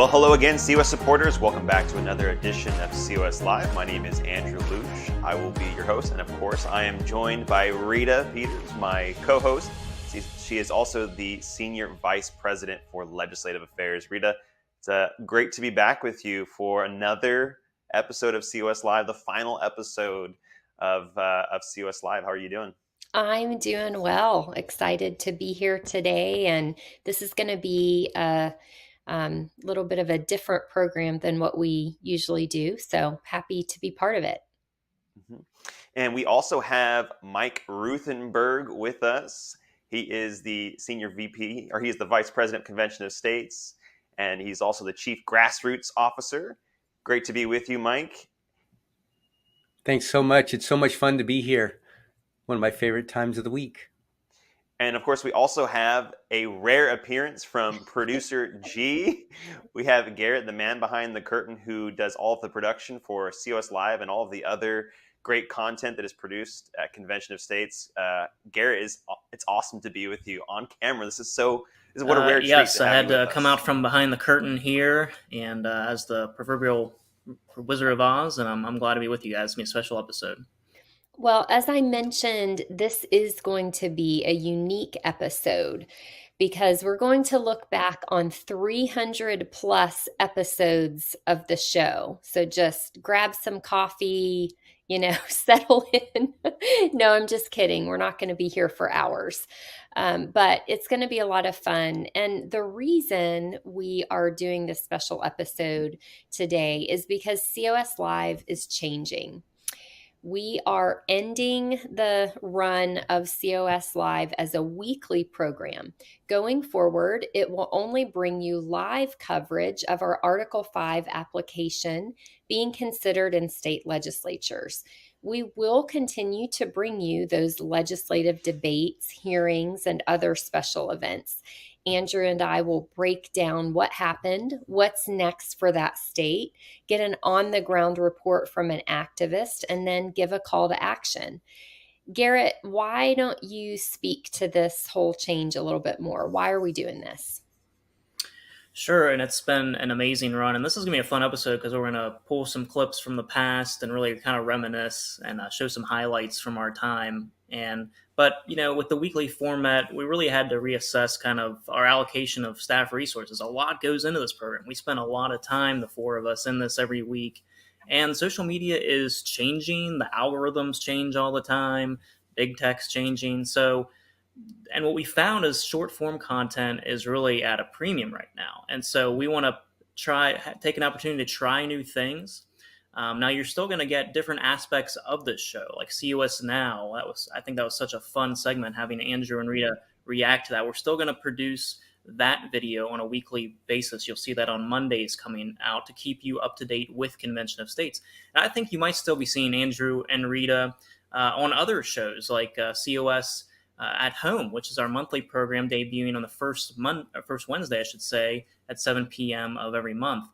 Well, hello again, COS supporters. Welcome back to another edition of COS Live. My name is Andrew Luch. I will be your host, and of course, I am joined by Rita Peters, my co-host. She is also the Senior Vice President for Legislative Affairs. Rita, it's great to be back with you for another episode of COS Live, the final episode of COS Live. How are you doing? I'm doing well. Excited to be here today. And this is going to be a little bit of a different program than what we usually do. So happy to be part of it. Mhm. And we also have Mike Ruthenberg with us. He is the Senior VP, or he is the Vice President of Convention of States, and he's also the Chief Grassroots Officer. Great to be with you, Mike. Thanks so much. It's so much fun to be here. One of my favorite times of the week. And of course, we also have a rare appearance from producer G. We have Garrett, the man behind the curtain, who does all of the production for COS Live and all of the other great content that is produced at Convention of States. Garrett, it's awesome to be with you on camera. This is what a rare treat Yes, to I have had you to with come us. out from behind the curtain here, and as the proverbial Wizard of Oz, and I'm glad to be with you guys. It's gonna be a special episode. Well, as I mentioned, this is going to be a unique episode because we're going to look back on 300 plus episodes of the show. So just grab some coffee, settle in. No, I'm just kidding. We're not going to be here for hours. But it's going to be a lot of fun. And the reason we are doing this special episode today is because COS Live is changing. We are ending the run of COS Live as a weekly program. Going forward, it will only bring you live coverage of our Article 5 application being considered in state legislatures. We will continue to bring you those legislative debates, hearings, and other special events. Andrew and I will break down what happened, what's next for that state, get an on the ground report from an activist, and then give a call to action. Garrett, why don't you speak to this whole change a little bit more? Why are we doing this? Sure, and it's been an amazing run, and this is gonna be a fun episode because we're gonna pull some clips from the past and really kind of reminisce and show some highlights from our time. But with the weekly format, we really had to reassess kind of our allocation of staff resources. A lot goes into this program. We spend a lot of time, the four of us, in this every week, and social media is changing. The algorithms change all the time. Big tech's changing, and what we found is short form content is really at a premium right now. And so we want to take an opportunity to try new things. Now you're still going to get different aspects of this show, like COS Now. I think that was such a fun segment, having Andrew and Rita react to that. We're still going to produce that video on a weekly basis. You'll see that on Mondays coming out to keep you up to date with Convention of States. And I think you might still be seeing Andrew and Rita on other shows like COS at Home, which is our monthly program debuting on the first Wednesday, I should say, at 7 p.m. of every month.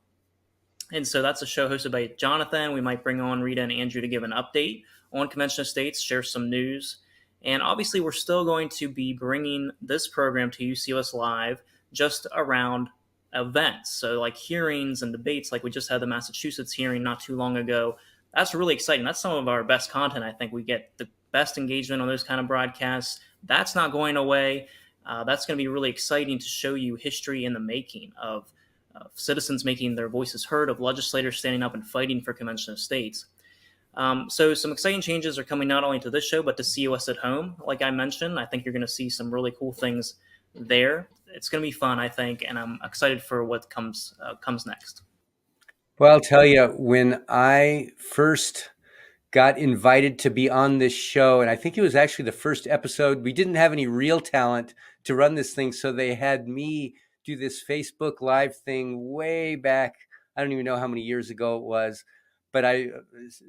And so that's a show hosted by Jonathan. We might bring on Rita and Andrew to give an update on Convention of States, share some news. And obviously, we're still going to be bringing this program to you, COS Live, just around events. So like hearings and debates, like we just had the Massachusetts hearing not too long ago. That's really exciting. That's some of our best content. I think we get the best engagement on those kind of broadcasts. That's not going away. That's going to be really exciting to show you history in the making of citizens making their voices heard, of legislators standing up and fighting for Convention of States. So some exciting changes are coming not only to this show, but to COS at Home. Like I mentioned, I think you're going to see some really cool things there. It's going to be fun, I think, and I'm excited for what comes next. Well, I'll tell you, when I first got invited to be on this show, and I think it was actually the first episode, we didn't have any real talent to run this thing, so they had me do this Facebook Live thing way back. I don't even know how many years ago it was, but I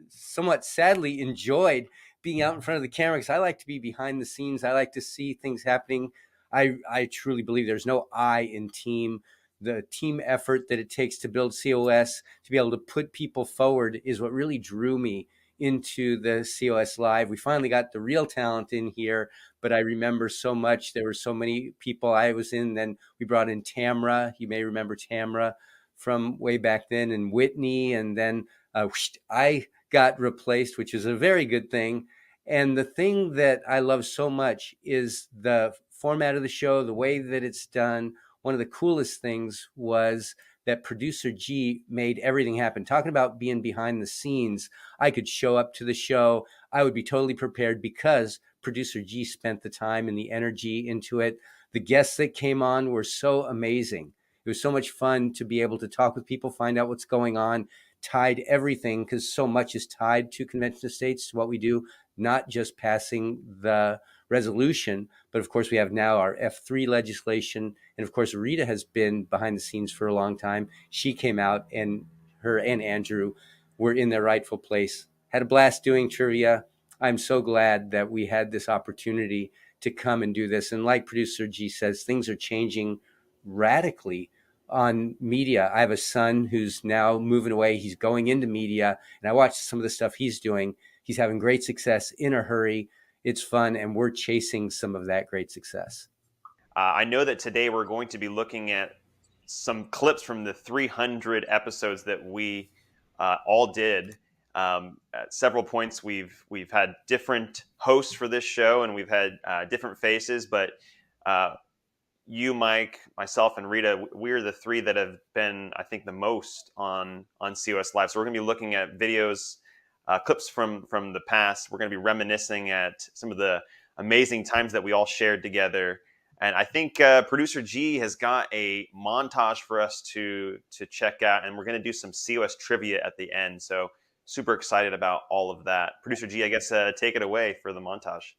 somewhat sadly enjoyed being out in front of the camera because I like to be behind the scenes. I like to see things happening. I truly believe there's no I in team. The team effort that it takes to build COS, to be able to put people forward, is what really drew me into the COS Live. We finally got the real talent in here, but I remember so much. There were so many people I was in. Then we brought in Tamra. You may remember Tamra from way back then, and Whitney, and then I got replaced, which is a very good thing. And the thing that I love so much is the format of the show, the way that it's done. One of the coolest things was that producer G made everything happen. Talking about being behind the scenes, I could show up to the show. I would be totally prepared because producer G spent the time and the energy into it. The guests that came on were so amazing. It was so much fun to be able to talk with people, find out what's going on, tied everything, because so much is tied to convention of states, to what we do, not just passing the resolution, but of course we have now our F3 legislation. And of course, Rita has been behind the scenes for a long time. She came out, and her and Andrew were in their rightful place. Had a blast doing trivia. I'm so glad that we had this opportunity to come and do this. And like producer G says, things are changing radically on media. I have a son who's now moving away. He's going into media, and I watched some of the stuff he's doing. He's having great success in a hurry. It's fun, and we're chasing some of that great success. I know that today we're going to be looking at some clips from the 300 episodes that we all did. At several points, we've had different hosts for this show, and we've had different faces. But you, Mike, myself, and Rita, we're the three that have been, I think, the most on COS Live. So we're going to be looking at videos, clips from the past. We're going to be reminiscing at some of the amazing times that we all shared together. And I think producer G has got a montage for us to check out, and we're going to do some COS trivia at the end. So super excited about all of that. Producer G, I guess take it away for the montage.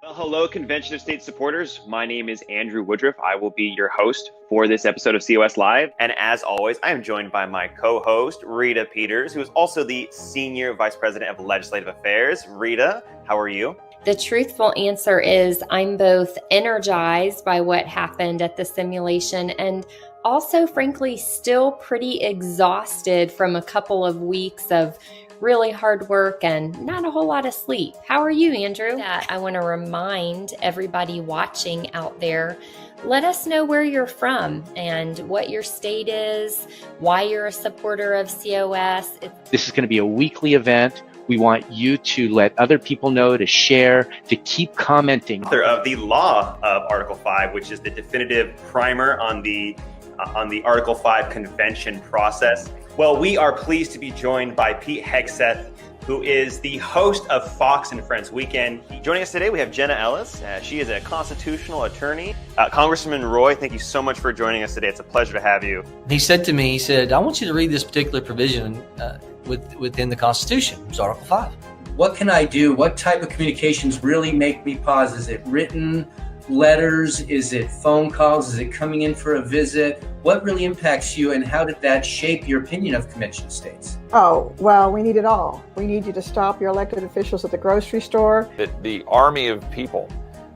Well, hello, Convention of State supporters. My name is Andrew Woodruff. I will be your host for this episode of COS Live. And as always, I am joined by my co-host, Rita Peters, who is also the Senior Vice President of Legislative Affairs. Rita, how are you? The truthful answer is I'm both energized by what happened at the simulation and also, frankly, still pretty exhausted from a couple of weeks of really hard work and not a whole lot of sleep. How are you, Andrew? I want to remind everybody watching out there, let us know where you're from and what your state is, why you're a supporter of COS. This is going to be a weekly event. We want you to let other people know, to share, to keep commenting. Author of the Law of Article 5, which is the definitive primer on the Article 5 convention process. Well, we are pleased to be joined by Pete Hegseth, who is the host of Fox and Friends Weekend. Joining us today, we have Jenna Ellis. She is a constitutional attorney. Congressman Roy, thank you so much for joining us today. It's a pleasure to have you. He said to me, he said, I want you to read this particular provision within the Constitution. It's Article 5. What can I do? What type of communications really make me pause? Is it written letters? Is it phone calls? Is it coming in for a visit? What really impacts you, and how did that shape your opinion of convention states? Oh, well, we need it all. We need you to stop your elected officials at the grocery store. The army of people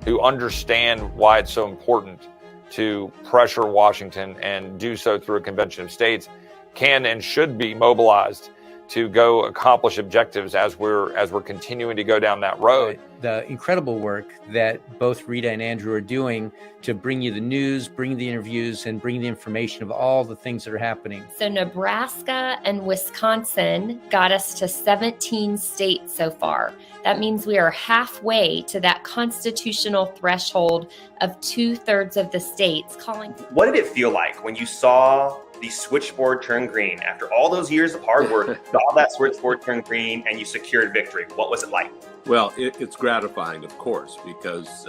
who understand why it's so important to pressure Washington and do so through a convention of states can and should be mobilized to go accomplish objectives as we're continuing to go down that road. The incredible work that both Rita and Andrew are doing to bring you the news, bring the interviews, and bring the information of all the things that are happening. So Nebraska and Wisconsin got us to 17 states so far. That means we are halfway to that constitutional threshold of 2/3 of the states calling. What did it feel like when you saw the switchboard turn green after all those years of hard work, saw that switchboard turn green, and you secured victory? What was it like? Well, it's gratifying, of course, because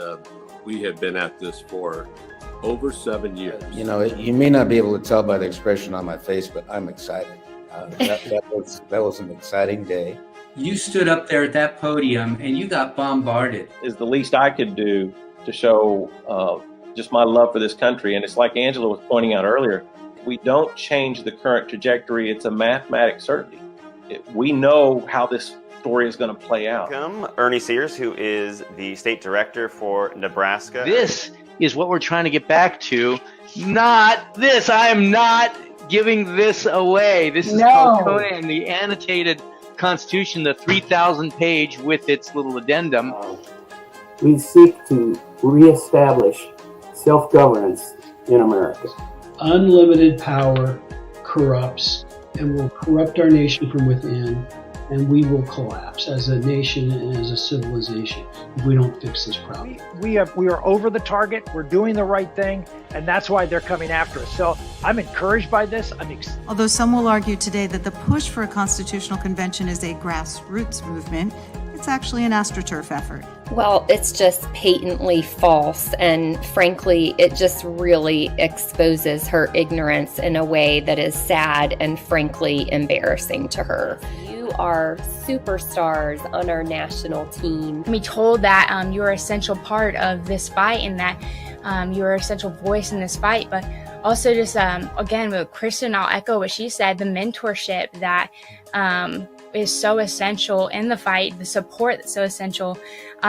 we have been at this for over 7 years. You know, you may not be able to tell by the expression on my face, but I'm excited. That was an exciting day. You stood up there at that podium and you got bombarded. Is the least I could do to show just my love for this country. And it's like Angela was pointing out earlier, we don't change the current trajectory. It's a mathematic certainty. We know how this story is going to play out. Welcome, Ernie Sears, who is the state director for Nebraska. This is what we're trying to get back to. Not this. I am not giving this away. This is called COS, the annotated Constitution, the 3,000 page with its little addendum. We seek to reestablish self-governance in America. unlimited power corrupts and will corrupt our nation from within, and we will collapse as a nation and as a civilization if we don't fix this problem. We are over the target. We're doing the right thing, and that's why they're coming after us. So I'm encouraged by this. Although some will argue today that the push for a constitutional convention is a grassroots movement, it's actually an AstroTurf effort. Well, it's just patently false, and frankly, it just really exposes her ignorance in a way that is sad and frankly embarrassing to her. You are superstars on our national team. We told that you're an essential part of this fight and that you're an essential voice in this fight, but also just, again, with Kristen, I'll echo what she said, the mentorship that is so essential in the fight, the support that's so essential.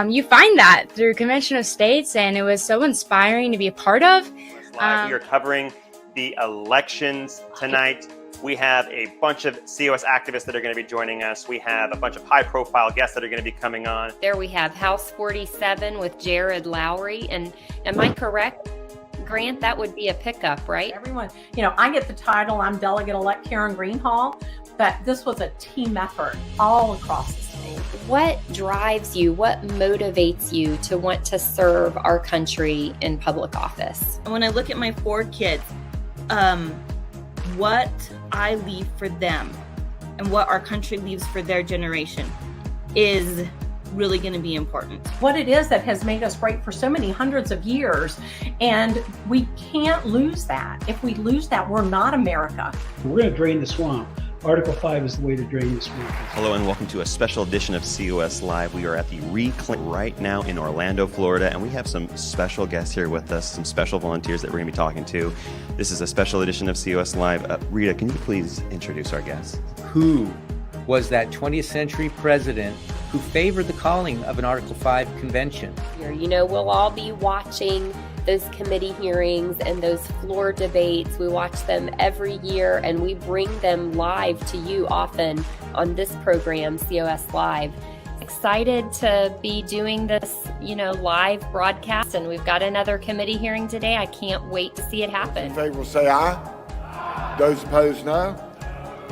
You find that through Convention of States, and it was so inspiring to be a part of. We are covering the elections tonight. We have a bunch of COS activists that are going to be joining us. We have a bunch of high-profile guests that are going to be coming on. There we have House 47 with Jared Lowry, and am I correct, Grant? That would be a pickup, right? Everyone, I get the title, I'm Delegate-elect Karen Greenhall, but this was a team effort all across the state. What drives you, what motivates you to want to serve our country in public office? When I look at my 4 kids, what I leave for them and what our country leaves for their generation is really going to be important. What it is that has made us great for so many hundreds of years, and we can't lose that. If we lose that, we're not America. We're going to drain the swamp. Article 5 is the way to drain the swamp. Hello and welcome to a special edition of COS Live. We are at the Reclaim right now in Orlando, Florida, and we have some special guests here with us, some special volunteers that we're going to be talking to. This is a special edition of COS Live. Rita, can you please introduce our guests? Who was that 20th century president who favored the calling of an Article 5 convention? We'll all be watching those committee hearings and those floor debates. We watch them every year, and we bring them live to you often on this program, COS Live. Excited to be doing this, live broadcast, and we've got another committee hearing today. I can't wait to see it happen. In favor will say aye. Those opposed, no.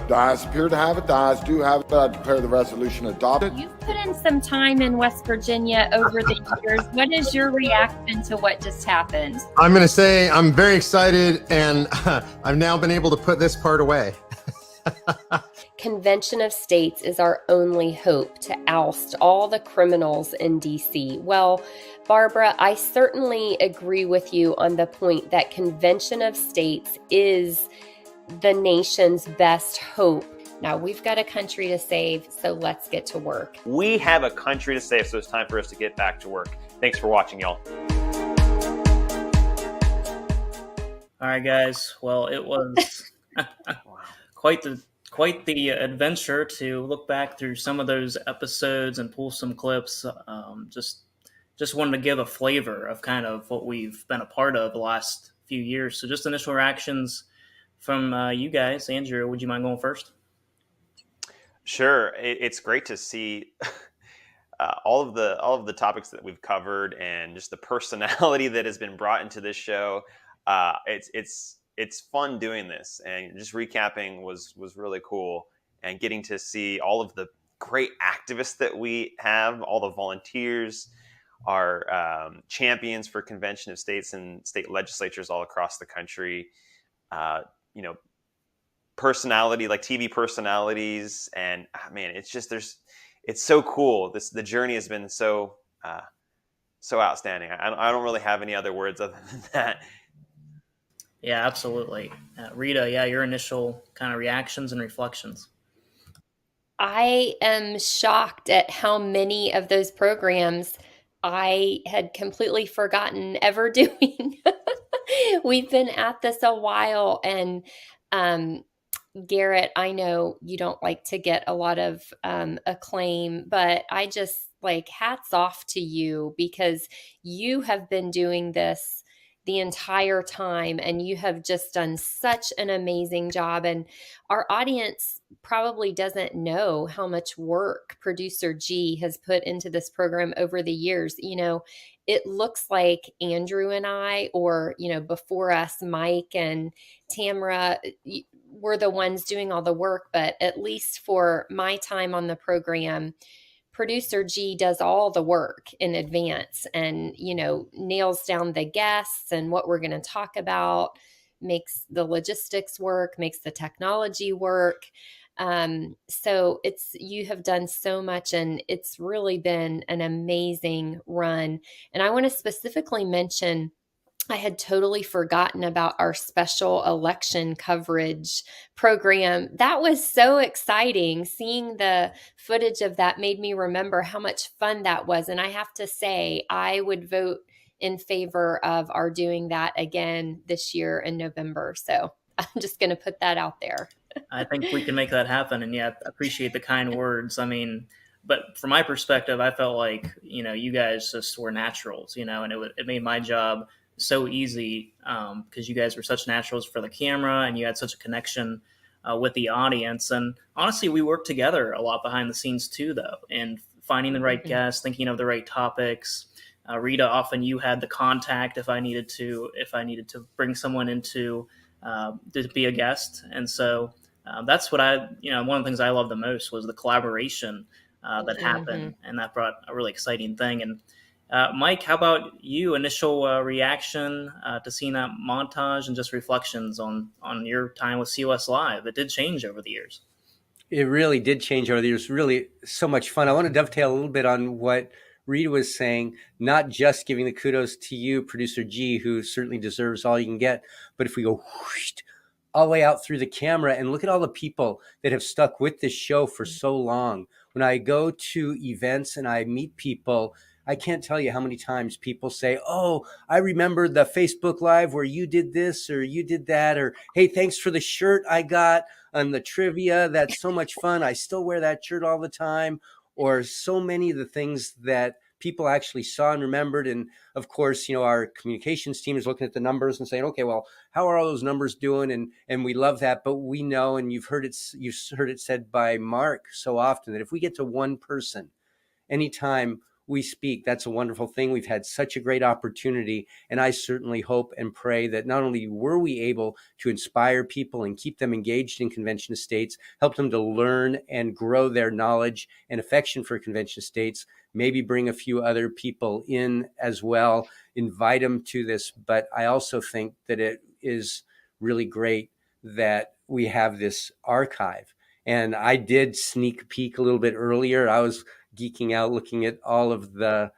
The ayes appear to have it. The ayes do have it. I declare the resolution adopted. You've put in some time in West Virginia over the years. What is your reaction to what just happened? I'm going to say I'm very excited, and I've now been able to put this part away. Convention of States is our only hope to oust all the criminals in D.C. Well, Barbara, I certainly agree with you on the point that Convention of States is the nation's best hope. Now, we've got a country to save, so let's get to work. We have a country to save, so it's time for us to get back to work. Thanks for watching, y'all. All right, guys. Well, it was quite the adventure to look back through some of those episodes and pull some clips. Just wanted to give a flavor of kind of what we've been a part of the last few years. So just initial reactions from you guys. Andrew, would you mind going first? Sure. It's great to see all of the topics that we've covered and just the personality that has been brought into this show. It's fun doing this, and just recapping was really cool, and getting to see all of the great activists that we have, all the volunteers, our champions for Convention of States and state legislatures all across the country. Personality, like TV personalities, and man, it's so cool. The journey has been so outstanding. I don't really have any other words other than that. Yeah, absolutely. Rita, your initial kind of reactions and reflections. I am shocked at how many of those programs I had completely forgotten ever doing. We've been at this a while, and Garrett, I know you don't like to get a lot of acclaim, but I just hats off to you, because you have been doing this the entire time, and you have just done such an amazing job. And our audience probably doesn't know how much work producer G has put into this program over the years. it looks like Andrew and I, or, before us, Mike and Tamara, were the ones doing all the work. But at least for my time on the program, producer G does all the work in advance and, nails down the guests and what we're going to talk about, makes the logistics work, makes the technology work. So you have done so much, and it's really been an amazing run. And I want to specifically mention, I had totally forgotten about our special election coverage program. That was so exciting. Seeing the footage of that made me remember how much fun that was. And I have to say, I would vote in favor of our doing that again this year in November. So I'm just going to put that out there. I think we can make that happen. And yeah, appreciate the kind words. I mean, but from my perspective, I felt like, you guys just were naturals, and it made my job so easy because you guys were such naturals for the camera, and you had such a connection with the audience. And honestly, we worked together a lot behind the scenes too, though, and finding the right guests, thinking of the right topics. Rita, often you had the contact if I needed to bring someone into to be a guest. And so that's what one of the things I loved the most was the collaboration that happened, and that brought a really exciting thing. And Mike, how about you? Initial reaction to seeing that montage and just reflections on your time with COS Live. It did change over the years. It really did change over the years. Really so much fun. I want to dovetail a little bit on what Rita was saying, not just giving the kudos to you, producer G, who certainly deserves all you can get, but if we go whoosh, all the way out through the camera and look at all the people that have stuck with this show for so long. When I go to events and I meet people, I can't tell you how many times people say, oh, I remember the Facebook Live where you did this or you did that, or hey, thanks for the shirt I got on the trivia. That's so much fun. I still wear that shirt all the time. Or so many of the things that people actually saw and remembered. And of course, our communications team is looking at the numbers and saying, okay, well, how are all those numbers doing? And we love that. But we know, and you've heard it said by Mark so often, that if we get to one person anytime we speak, that's a wonderful thing. We've had such a great opportunity. And I certainly hope and pray that not only were we able to inspire people and keep them engaged in convention estates, help them to learn and grow their knowledge and affection for convention estates, maybe bring a few other people in as well, invite them to this. But I also think that it is really great that we have this archive. And I did sneak peek a little bit earlier. I was geeking out looking at all of the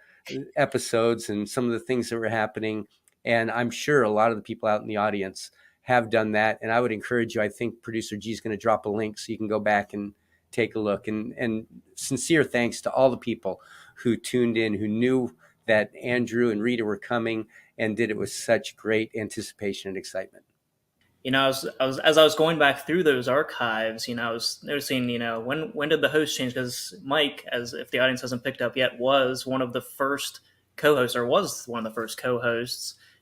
episodes and some of the things that were happening. And I'm sure a lot of the people out in the audience have done that. And I would encourage you, I think producer G is going to drop a link so you can go back and take a look. And sincere thanks to all the people who tuned in, who knew that Andrew and Rita were coming and did it with such great anticipation and excitement. As I was going back through those archives, I was noticing, when did the host change? Because Mike, as if the audience hasn't picked up yet, was one of the first co-hosts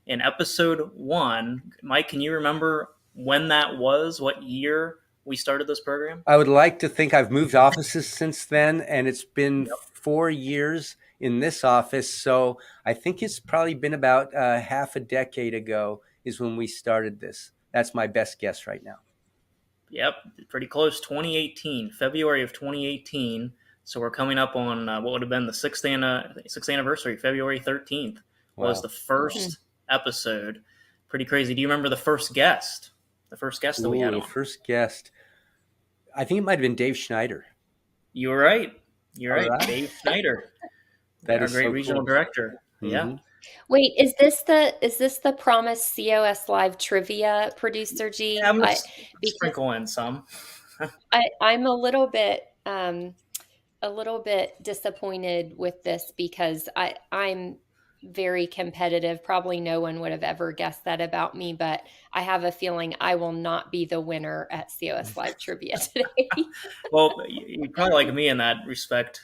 in episode 1. Mike, can you remember when that was? What year we started this program? I would like to think I've moved offices since then, and it's been 4 years in this office. So I think it's probably been about half a decade ago is when we started this. That's my best guess right now. Yep, pretty close. 2018, February of 2018. So we're coming up on what would have been the sixth anniversary. February 13th was the first episode. Pretty crazy. Do you remember the first guest? The first guest that we had on? The first guest. I think it might have been Dave Schneider. You're right. Dave Schneider. That our is great so regional cool. director. Mm-hmm. Yeah. Wait, is this the promised COS Live trivia, producer G? Yeah, I'm gonna sprinkle in some. I'm a little bit disappointed with this because I'm very competitive. Probably no one would have ever guessed that about me, but I have a feeling I will not be the winner at COS Live Trivia today. Well, you probably like me in that respect,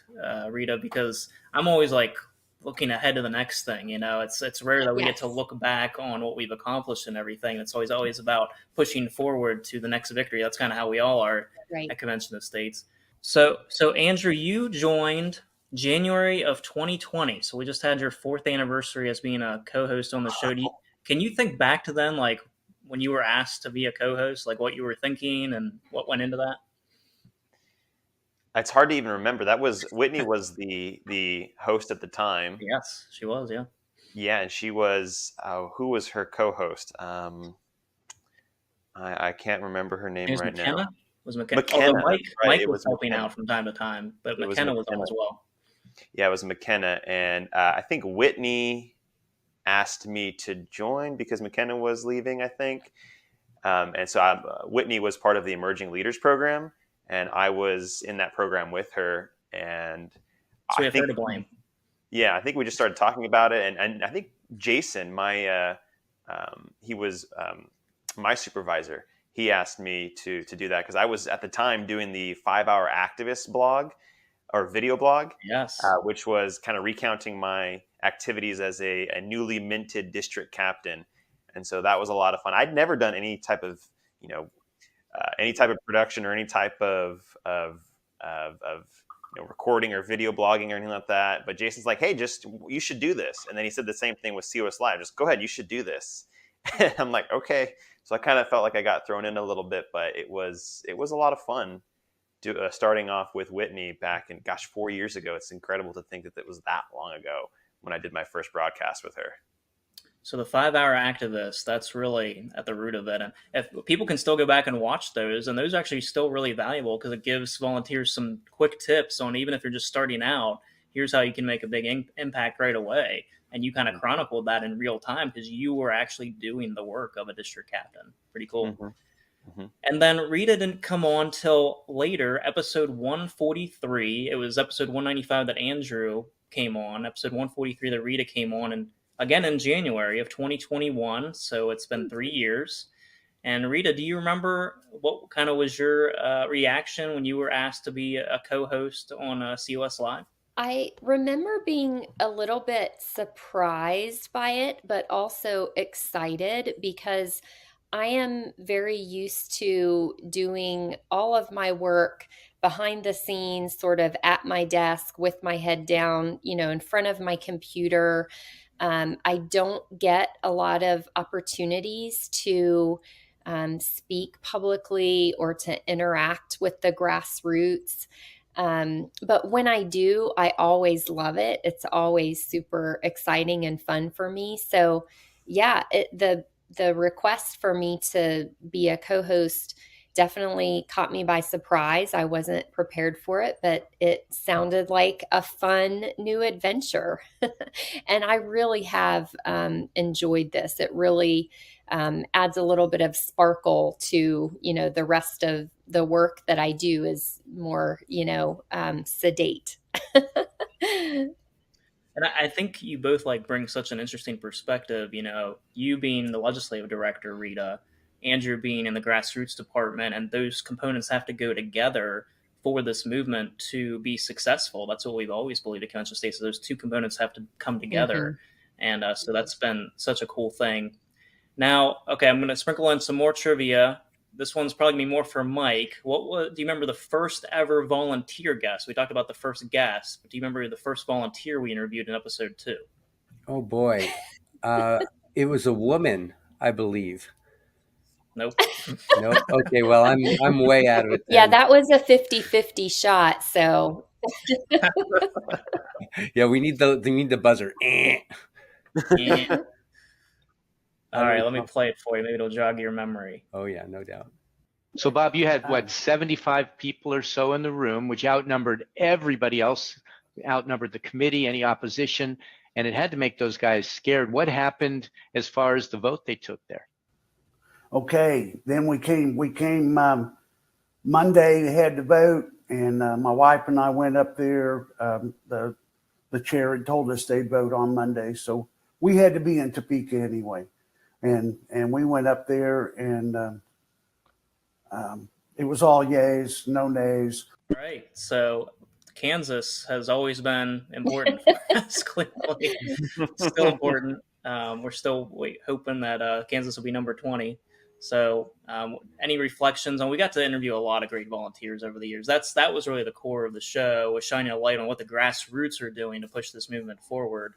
Rita, because I'm always like looking ahead to the next thing. It's rare that we get to look back on what we've accomplished and everything. It's always about pushing forward to the next victory. That's kind of how we all are at Convention Estates. So Andrew, you joined January of 2020. So we just had your 4th anniversary as being a co-host on the show. Can you think back to then, like when you were asked to be a co-host, like what you were thinking and what went into that? It's hard to even remember. That was Whitney was the host at the time. Yes, she was. Yeah. Yeah, and she was who was her co-host? I can't remember her name right McKenna? now. Was McKenna? McKenna. Although Mike, Right, Mike it was helping McKenna. out from time to time, but It was McKenna was on McKenna. as well. Yeah, it was McKenna, and I think Whitney asked me to join because McKenna was leaving, I think. And so Whitney was part of the Emerging Leaders program, and I was in that program with her. And So we I have think, her to blame. yeah, I think we just started talking about it, and I think Jason, he was my supervisor. He asked me to do that because I was at the time doing the 5-Hour Activist blog or video blog, Yes. which was kind of recounting my activities as a newly minted district captain. And so that was a lot of fun. I'd never done any type of, any type of production or any type of recording or video blogging or anything like that. But Jason's like, hey, you should do this. And then he said the same thing with COS Live. Just go ahead, you should do this. And I'm like, okay. So I kind of felt like I got thrown in a little bit, but it was a lot of fun. Starting off with Whitney back in 4 years ago. It's incredible to think that it was that long ago when I did my first broadcast with her. So the 5-Hour Activist, that's really at the root of it. And if people can still go back and watch those, and those are actually still really valuable because it gives volunteers some quick tips on, even if you're just starting out, here's how you can make a big impact right away. And you kind of chronicled that in real time because you were actually doing the work of a district captain. Pretty cool. Mm-hmm. Mm-hmm. And then Rita didn't come on till later, episode 143. It was episode 195 that Andrew came on, episode 143 that Rita came on, and again in January of 2021. So it's been 3 years. And Rita, do you remember what kind of was your reaction when you were asked to be a co-host on COS Live? I remember being a little bit surprised by it, but also excited because I am very used to doing all of my work behind the scenes, sort of at my desk with my head down, in front of my computer. I don't get a lot of opportunities to speak publicly or to interact with the grassroots. But when I do, I always love it. It's always super exciting and fun for me. So yeah, the request for me to be a co-host definitely caught me by surprise. I wasn't prepared for it, but it sounded like a fun new adventure. And I really have enjoyed this. It really adds a little bit of sparkle to, the rest of the work that I do is more, sedate. And I think you both bring such an interesting perspective. You being the legislative director, Rita, Andrew being in the grassroots department, and those components have to go together for this movement to be successful. That's what we've always believed at Convention State. So those two components have to come together. Mm-hmm. And so that's been such a cool thing. Now, okay, I'm going to sprinkle in some more trivia. This one's probably going to be more for Mike. Do you remember the first ever volunteer guest? We talked about the first guest, but do you remember the first volunteer we interviewed in episode 2? Oh, boy. It was a woman, I believe. Nope. Nope. Okay, well, I'm way out of it then. Yeah, that was a 50-50 shot, so. Yeah, we need the buzzer. All right, let me play it for you. Maybe it'll jog your memory. Oh, yeah, no doubt. So, Bob, you had, 75 people or so in the room, which outnumbered everybody else, outnumbered the committee, any opposition, and it had to make those guys scared. What happened as far as the vote they took there? Okay, then we came Monday, had to vote, and my wife and I went up there. The chair had told us they'd vote on Monday, so we had to be in Topeka anyway. And we went up there, and it was all yays, no nays. Right. So Kansas has always been important for us, clearly. Still important. We're still hoping that Kansas will be number 20 So, any reflections on? We got to interview a lot of great volunteers over the years. That was really the core of the show, was shining a light on what the grassroots are doing to push this movement forward.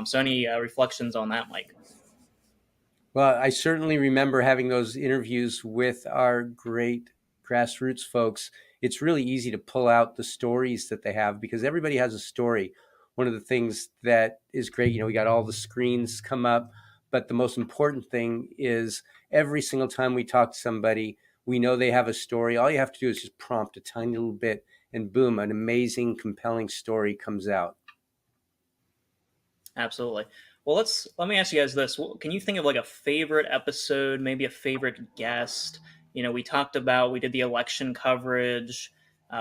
So, any reflections on that, Mike? Well, I certainly remember having those interviews with our great grassroots folks. It's really easy to pull out the stories that they have because everybody has a story. One of the things that is great, we got all the screens come up, but the most important thing is every single time we talk to somebody, we know they have a story. All you have to do is just prompt a tiny little bit and boom, an amazing, compelling story comes out. Absolutely. Well, let me ask you guys this. Can you think of like a favorite episode, maybe a favorite guest? We did the election coverage.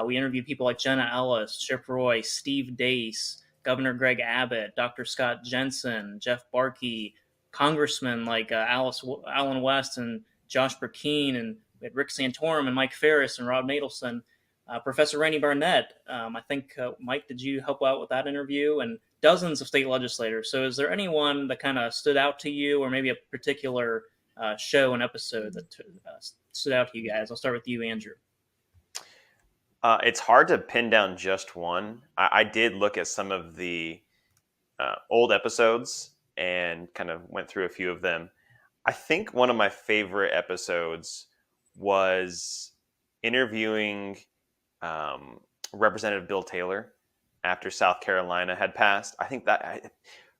We interviewed people like Jenna Ellis, Chip Roy, Steve Dace, Governor Greg Abbott, Dr. Scott Jensen, Jeff Barkey, congressmen like Alan West and Josh Burkeen, and we had Rick Santorum and Mike Ferris and Rob Nadelson. Professor Randy Barnett. I think, Mike, did you help out with that interview? And dozens of state legislators. So is there anyone that kind of stood out to you, or maybe a particular show and episode that stood out to you guys? I'll start with you, Andrew. It's hard to pin down just one. I did look at some of the old episodes and kind of went through a few of them. I think one of my favorite episodes was interviewing Representative Bill Taylor after South Carolina had passed. I think that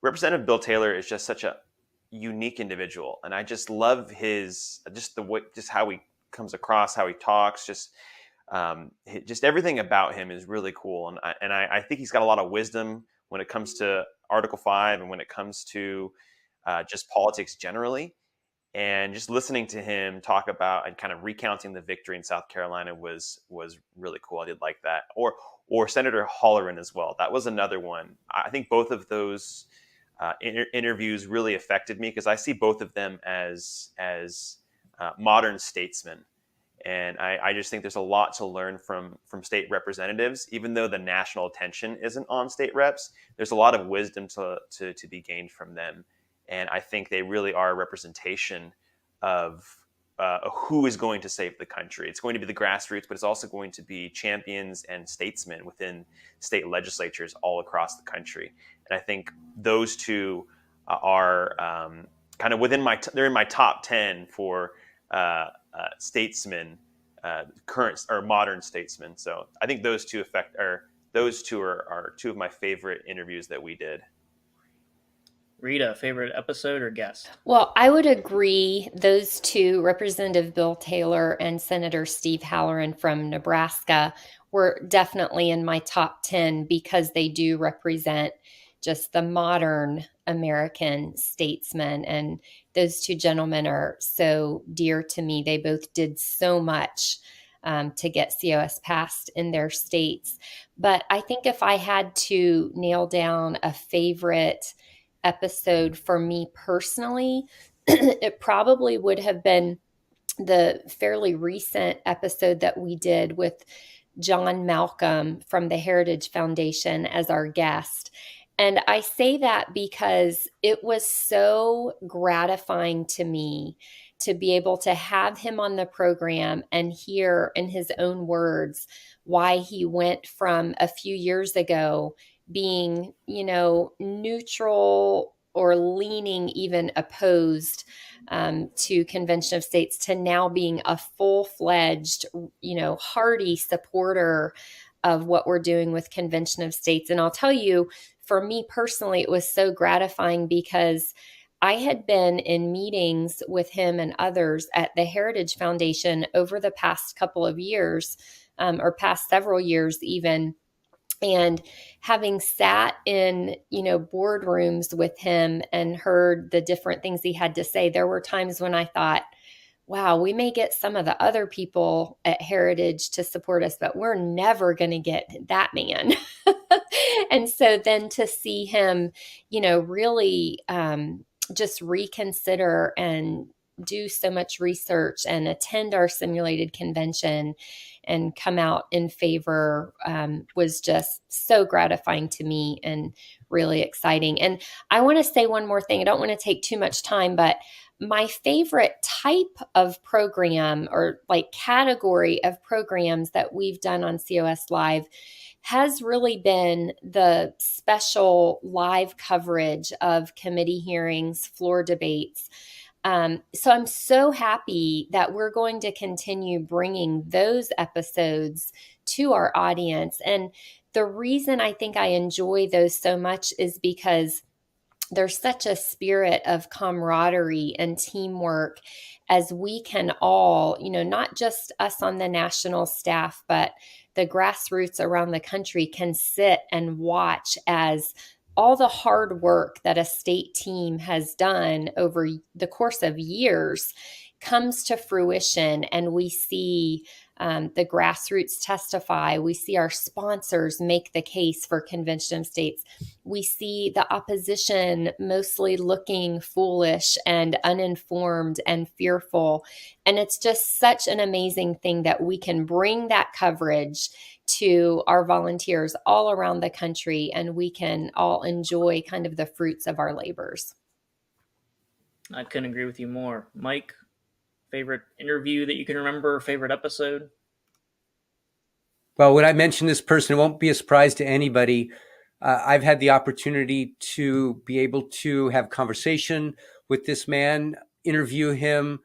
Representative Bill Taylor is just such a unique individual, and I just love just how he comes across, how he talks, just everything about him is really cool, and I think he's got a lot of wisdom when it comes to Article 5 and when it comes to just politics generally. And just listening to him talk about and kind of recounting the victory in South Carolina was really cool. I did like that. Or Senator Holleran as well. That was another one. I think both of those interviews really affected me because I see both of them as modern statesmen. And I just think there's a lot to learn from state representatives. Even though the national attention isn't on state reps, there's a lot of wisdom to be gained from them. And I think they really are a representation of who is going to save the country. It's going to be the grassroots, but it's also going to be champions and statesmen within state legislatures all across the country. And I think those two are kind of they're in my top 10 for statesmen, current or modern statesmen. So I think those two are two of my favorite interviews that we did. Rita, favorite episode or guest? Well, I would agree. Those two, Representative Bill Taylor and Senator Steve Halloran from Nebraska, were definitely in my top 10 because they do represent just the modern American statesmen. And those two gentlemen are so dear to me. They both did so much to get COS passed in their states. But I think if I had to nail down a favorite episode for me personally, it probably would have been the fairly recent episode that we did with John Malcolm from the Heritage Foundation as our guest. And I say that because it was so gratifying to me to be able to have him on the program and hear in his own words why he went from a few years ago being, neutral or leaning even opposed to Convention of States to now being a full-fledged, hearty supporter of what we're doing with Convention of States. And I'll tell you, for me personally, it was so gratifying because I had been in meetings with him and others at the Heritage Foundation over the past couple of years, or past several years even. And having sat in, boardrooms with him and heard the different things he had to say, there were times when I thought, wow, we may get some of the other people at Heritage to support us, but we're never going to get that man. And so then to see him, really just reconsider and do so much research and attend our simulated convention and come out in favor was just so gratifying to me and really exciting. And I want to say one more thing. I don't want to take too much time, but my favorite type of program or like category of programs that we've done on COS Live has really been the special live coverage of committee hearings, floor debates. So I'm so happy that we're going to continue bringing those episodes to our audience. And the reason I think I enjoy those so much is because there's such a spirit of camaraderie and teamwork as we can all, not just us on the national staff, but the grassroots around the country can sit and watch as all the hard work that a state team has done over the course of years comes to fruition, and we see the grassroots testify. We see our sponsors make the case for Convention of States. We see the opposition mostly looking foolish and uninformed and fearful. And it's just such an amazing thing that we can bring that coverage to our volunteers all around the country, and we can all enjoy kind of the fruits of our labors. I couldn't agree with you more. Mike, favorite interview that you can remember, favorite episode? Well, when I mention this person, it won't be a surprise to anybody. I've had the opportunity to be able to have conversation with this man, interview him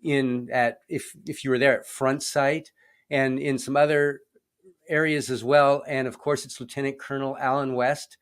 if you were there at Front Sight and in some other areas as well. And of course, it's Lieutenant Colonel Alan West.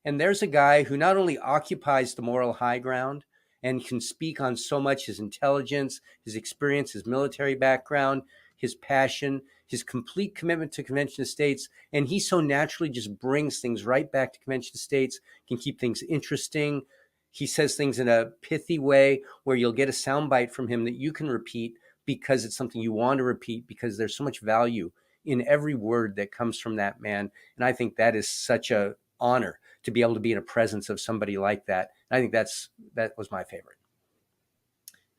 And there's a guy who not only occupies the moral high ground and can speak on so much, his intelligence, his experience, his military background, his passion, his complete commitment to Convention of States. And he so naturally just brings things right back to Convention of States, can keep things interesting. He says things in a pithy way where you'll get a soundbite from him that you can repeat because it's something you want to repeat, because there's so much value in every word that comes from that man. And I think that is such an honor to be able to be in a presence of somebody like that. And I think that was my favorite.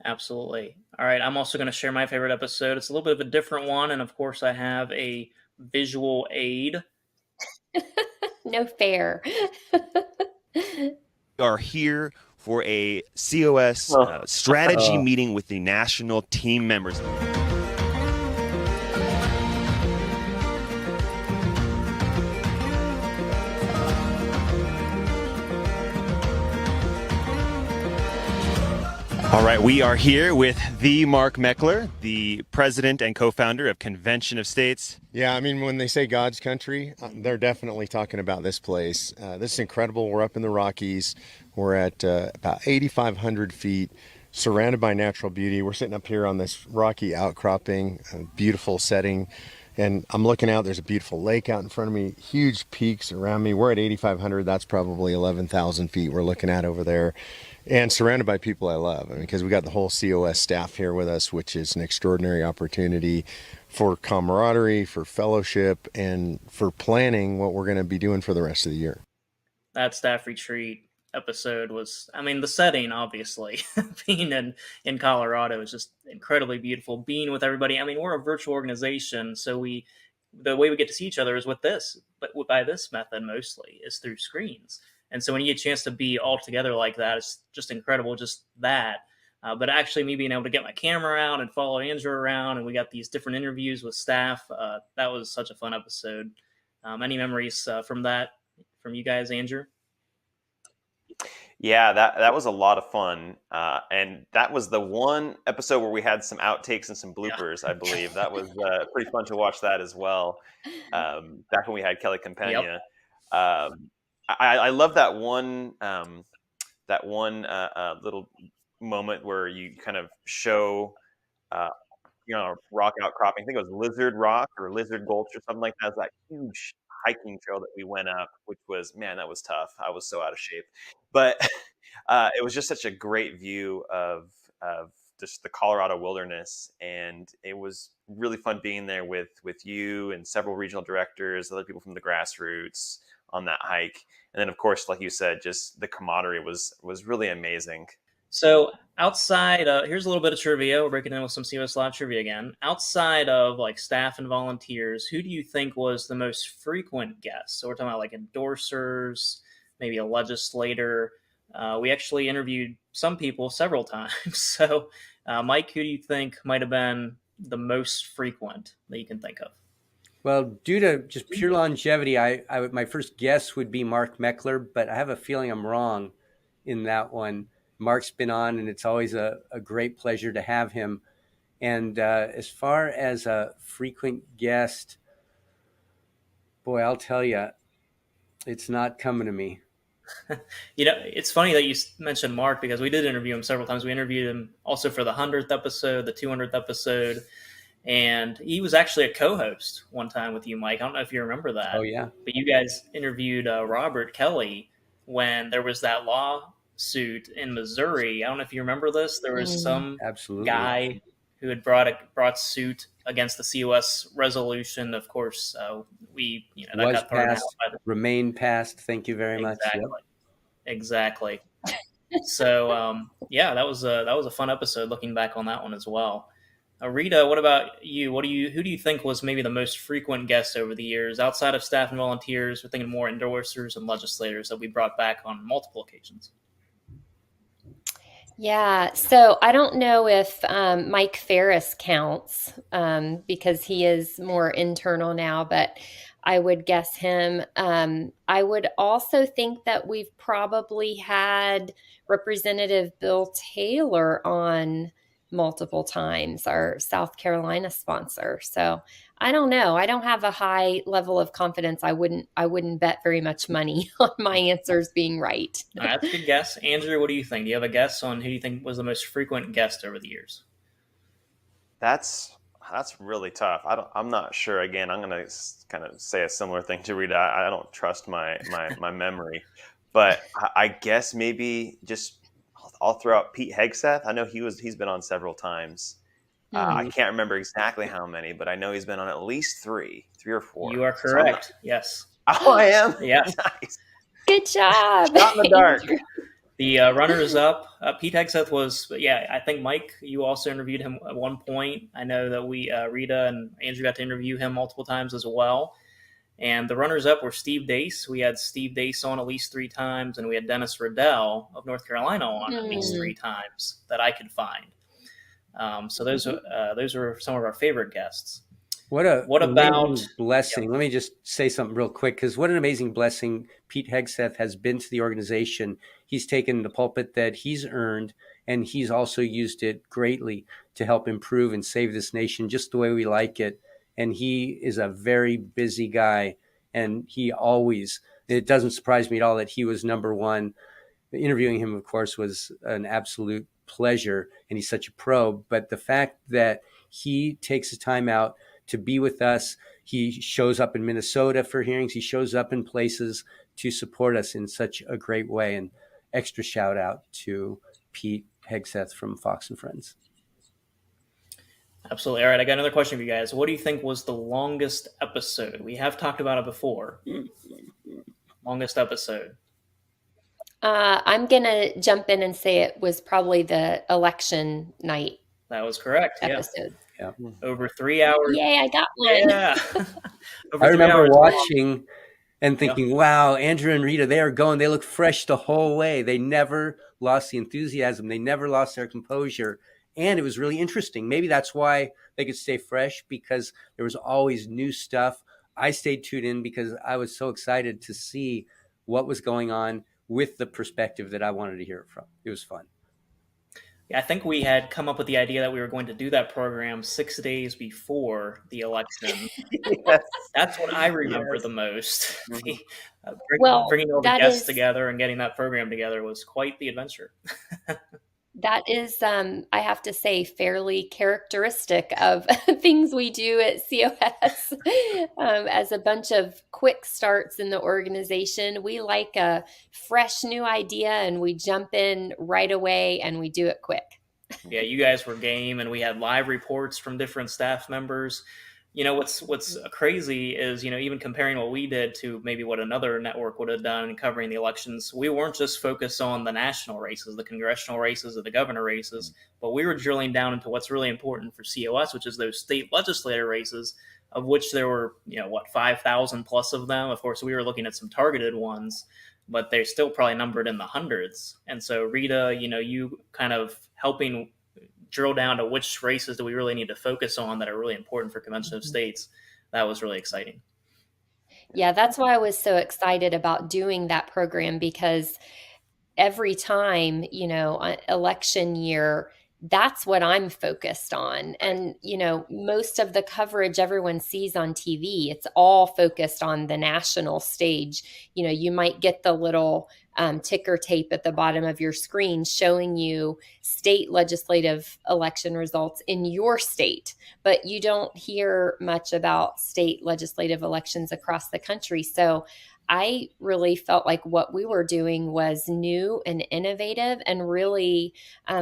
Absolutely. All right. I'm also going to share my favorite episode. It's a little bit of a different one. And of course, I have a visual aid. No fair. We are here for a COS strategy meeting with the national team members. All right, we are here with the Mark Meckler, the president and co-founder of Convention of States. Yeah, I mean, when they say God's country, they're definitely talking about this place. This is incredible. We're up in the Rockies. We're at about 8,500 feet, surrounded by natural beauty. We're sitting up here on this rocky outcropping, beautiful setting. And I'm looking out, there's a beautiful lake out in front of me, huge peaks around me. We're at 8,500, that's probably 11,000 feet we're looking at over there. And surrounded by people I love. I mean, because we got the whole COS staff here with us, which is an extraordinary opportunity for camaraderie, for fellowship, and for planning what we're going to be doing for the rest of the year. That staff retreat episode was, I mean, the setting, obviously, being in Colorado is just incredibly beautiful. Being with everybody. I mean, we're a virtual organization, so the way we get to see each other is with this, but by this method mostly, is through screens. And so when you get a chance to be all together like that, it's just incredible, just that. But actually me being able to get my camera out and follow Andrew around, and we got these different interviews with staff, that was such a fun episode. Any memories from you guys, Andrew? Yeah, that was a lot of fun. And that was the one episode where we had some outtakes and some bloopers, I believe. That was pretty fun to watch that as well. Back when we had Kelly Campagna. Yep. I love that one little moment where you kind of show rock outcropping. I think it was Lizard Rock or Lizard Gulch or something like that. It was that huge hiking trail that we went up, which was, man, that was tough. I was so out of shape, but it was just such a great view of just the Colorado wilderness, and it was really fun being there with you and several regional directors, other people from the grassroots on that hike. And then of course, like you said, just the camaraderie was really amazing. So outside, here's a little bit of trivia. We're breaking in with some COS Live trivia again. Outside of like staff and volunteers, who do you think was the most frequent guest? So we're talking about like endorsers, maybe a legislator. we actually interviewed some people several times. So, Mike, who do you think might have been the most frequent that you can think of? Well, due to just pure longevity, my first guess would be Mark Meckler, but I have a feeling I'm wrong in that one. Mark's been on, and it's always a great pleasure to have him. And as far as a frequent guest, boy, I'll tell you, it's not coming to me. It's funny that you mentioned Mark, because we did interview him several times. We interviewed him also for the 100th episode, the 200th episode, and he was actually a co-host one time with you, Mike. I don't know if you remember that. Oh, yeah. But you guys interviewed Robert Kelly when there was that lawsuit in Missouri. I don't know if you remember this. There was some guy who had brought suit against the COS resolution. Of course, that got thrown out by the remain passed. Thank you very much. Yep. Exactly. So that was a fun episode looking back on that one as well. Rita, what about you? Who do you think was maybe the most frequent guest over the years, outside of staff and volunteers? We're thinking more endorsers and legislators that we brought back on multiple occasions. Yeah, so I don't know if Mike Ferris counts because he is more internal now, but I would guess him. I would also think that we've probably had Representative Bill Taylor on multiple times, our South Carolina sponsor. So I don't know. I don't have a high level of confidence. I wouldn't bet very much money on my answers being right. That's a good guess. Andrew, what do you think? Do you have a guess on who you think was the most frequent guest over the years? That's really tough. I'm not sure. Again, I'm going to kind of say a similar thing to Rita. I don't trust my memory, but I guess maybe just I'll throw out Pete Hegseth. I know he's been on several times. I can't remember exactly how many, but I know he's been on at least three or four. You are correct. Yes. Oh, I am? Yes. Nice. Good job. Shot in the dark. The runners-up, Pete Hegseth was, I think, Mike, you also interviewed him at one point. I know that Rita and Andrew got to interview him multiple times as well. And the runners-up were Steve Dace. We had Steve Dace on at least 3 times, and we had Dennis Riddell of North Carolina on at least 3 times that I could find. So those were some of our favorite guests. What about blessing? Yep. Let me just say something real quick, because what an amazing blessing Pete Hegseth has been to the organization. He's taken the pulpit that he's earned, and he's also used it greatly to help improve and save this nation just the way we like it. And he is a very busy guy, and it doesn't surprise me at all that he was number one. Interviewing him, of course, was an absolute pleasure, and he's such a pro. But the fact that he takes the time out to be with us, he shows up in Minnesota for hearings, he shows up in places to support us in such a great way. And extra shout out to Pete Hegseth from Fox and Friends. Absolutely. All right, I got another question for you guys. What do you think was the longest episode? We have talked about it before. Longest episode. I'm going to jump in and say it was probably the election night. That was correct. Episode. Yeah. Over 3 hours. Yay, I got one. Yeah. I remember watching and thinking, wow, Andrew and Rita, they are going. They look fresh the whole way. They never lost the enthusiasm. They never lost their composure. And it was really interesting. Maybe that's why they could stay fresh, because there was always new stuff. I stayed tuned in because I was so excited to see what was going on with the perspective that I wanted to hear it from. It was fun. Yeah, I think we had come up with the idea that we were going to do that program 6 days before the election. Yes. That's what I remember the most. Well, bringing all the guests together and getting that program together was quite the adventure. That is, I have to say, fairly characteristic of things we do at COS. As a bunch of quick starts in the organization, we like a fresh new idea and we jump in right away and we do it quick. Yeah, you guys were game, and we had live reports from different staff members. What's crazy is, even comparing what we did to maybe what another network would have done covering the elections, we weren't just focused on the national races, the congressional races, or the governor races, but we were drilling down into what's really important for COS, which is those state legislator races, of which there were, 5,000 plus of them. Of course, we were looking at some targeted ones, but they're still probably numbered in the hundreds. And so Rita, you kind of helping drill down to which races do we really need to focus on that are really important for convention of states. That was really exciting. Yeah, that's why I was so excited about doing that program, because every time, election year, that's what I'm focused on. And, most of the coverage everyone sees on TV, it's all focused on the national stage. You might get the little ticker tape at the bottom of your screen showing you state legislative election results in your state, but you don't hear much about state legislative elections across the country. So I really felt like what we were doing was new and innovative, and really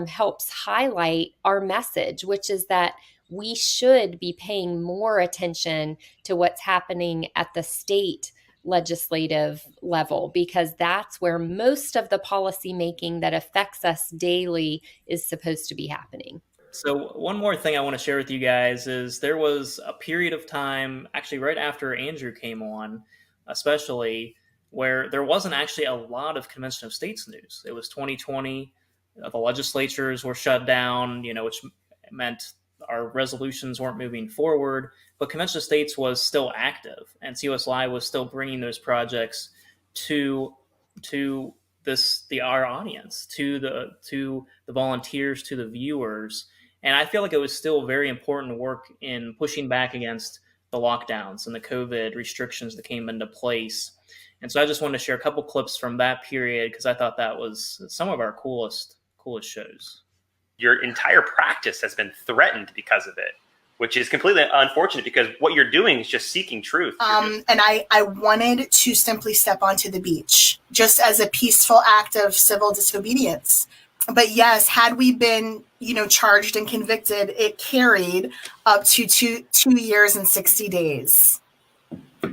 helps highlight our message, which is that we should be paying more attention to what's happening at the state legislative level, because that's where most of the policy making that affects us daily is supposed to be happening. So one more thing I want to share with you guys is there was a period of time, actually right after Andrew came on, especially, where there wasn't actually a lot of convention of states news. It was 2020. The legislatures were shut down, which meant our resolutions weren't moving forward, but convention of states was still active, and COS Live was still bringing those projects to our audience, to the volunteers, to the viewers. And I feel like it was still very important work in pushing back against the lockdowns and the COVID restrictions that came into place. And so I just wanted to share a couple clips from that period, because I thought that was some of our coolest shows. Your entire practice has been threatened because of it, which is completely unfortunate, because what you're doing is just seeking truth. And I wanted to simply step onto the beach just as a peaceful act of civil disobedience. But yes, had we been, charged and convicted, it carried up to two years and 60 days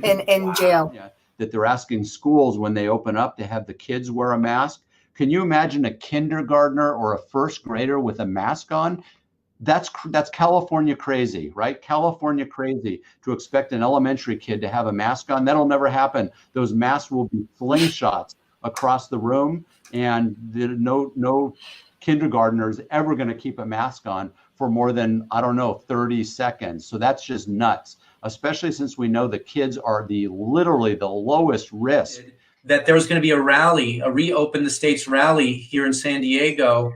in jail. Yeah, that they're asking schools when they open up to have the kids wear a mask. Can you imagine a kindergartner or a first grader with a mask on? That's California crazy, right? California crazy to expect an elementary kid to have a mask on. That'll never happen. Those masks will be slingshots across the room, and no kindergartner is ever going to keep a mask on for more than, 30 seconds. So that's just nuts, especially since we know the kids are literally the lowest risk. That there was going to be a rally, a Reopen the States rally here in San Diego,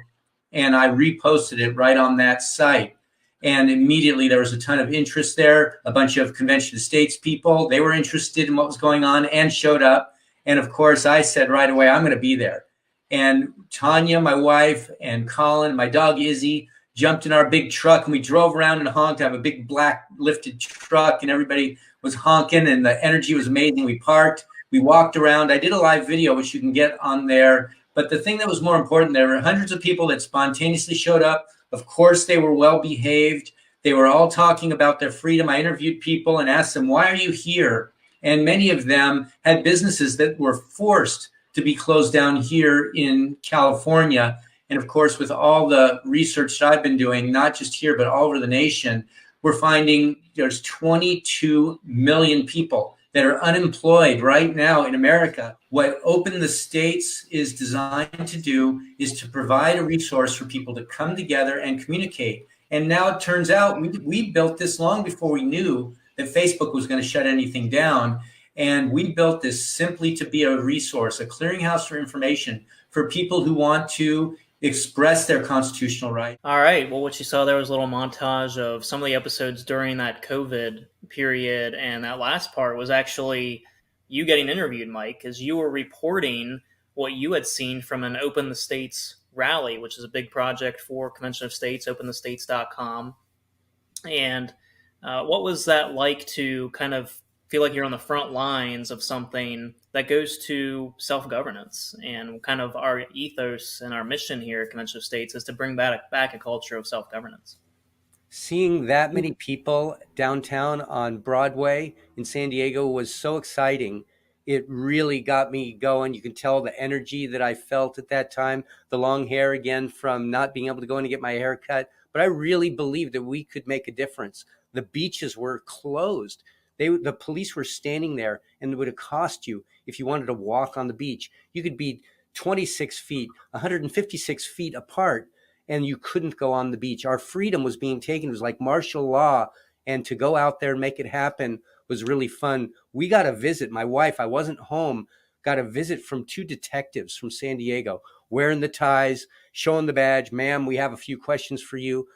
and I reposted it right on that site. And immediately there was a ton of interest there. A bunch of Convention of States people, they were interested in what was going on and showed up. And of course, I said right away, I'm going to be there. And Tanya, my wife, and Colin, my dog Izzy, jumped in our big truck, and we drove around and honked. I have a big black lifted truck, and everybody was honking, and the energy was amazing. We parked, we walked around. I did a live video, which you can get on there. But the thing that was more important, there were hundreds of people that spontaneously showed up. Of course, they were well behaved. They were all talking about their freedom. I interviewed people and asked them, why are you here? And many of them had businesses that were forced to be closed down here in California. And of course, with all the research that I've been doing, not just here, but all over the nation, we're finding there's 22 million people that are unemployed right now in America. What Open the States is designed to do is to provide a resource for people to come together and communicate. And now it turns out we built this long before we knew that Facebook was going to shut anything down. And we built this simply to be a resource, a clearinghouse for information for people who want to express their constitutional right. All right. Well, what you saw there was a little montage of some of the episodes during that COVID period. And that last part was actually you getting interviewed, Mike, because you were reporting what you had seen from an Open the States rally, which is a big project for Convention of States, openthestates.com. And what was that like to kind of feel like you're on the front lines of something that goes to self-governance? And kind of our ethos and our mission here at Convention of States is to bring back a culture of self-governance. Seeing that many people downtown on Broadway in San Diego was so exciting. It really got me going. You can tell the energy that I felt at that time, the long hair again from not being able to go in and get my hair cut. But I really believed that we could make a difference. The beaches were closed. The police were standing there and would accost you if you wanted to walk on the beach. You could be 26 feet, 156 feet apart, and you couldn't go on the beach. Our freedom was being taken. It was like martial law. And to go out there and make it happen was really fun. We got a visit. My wife, I wasn't home, got a visit from 2 detectives from San Diego, wearing the ties, showing the badge. Ma'am, we have a few questions for you.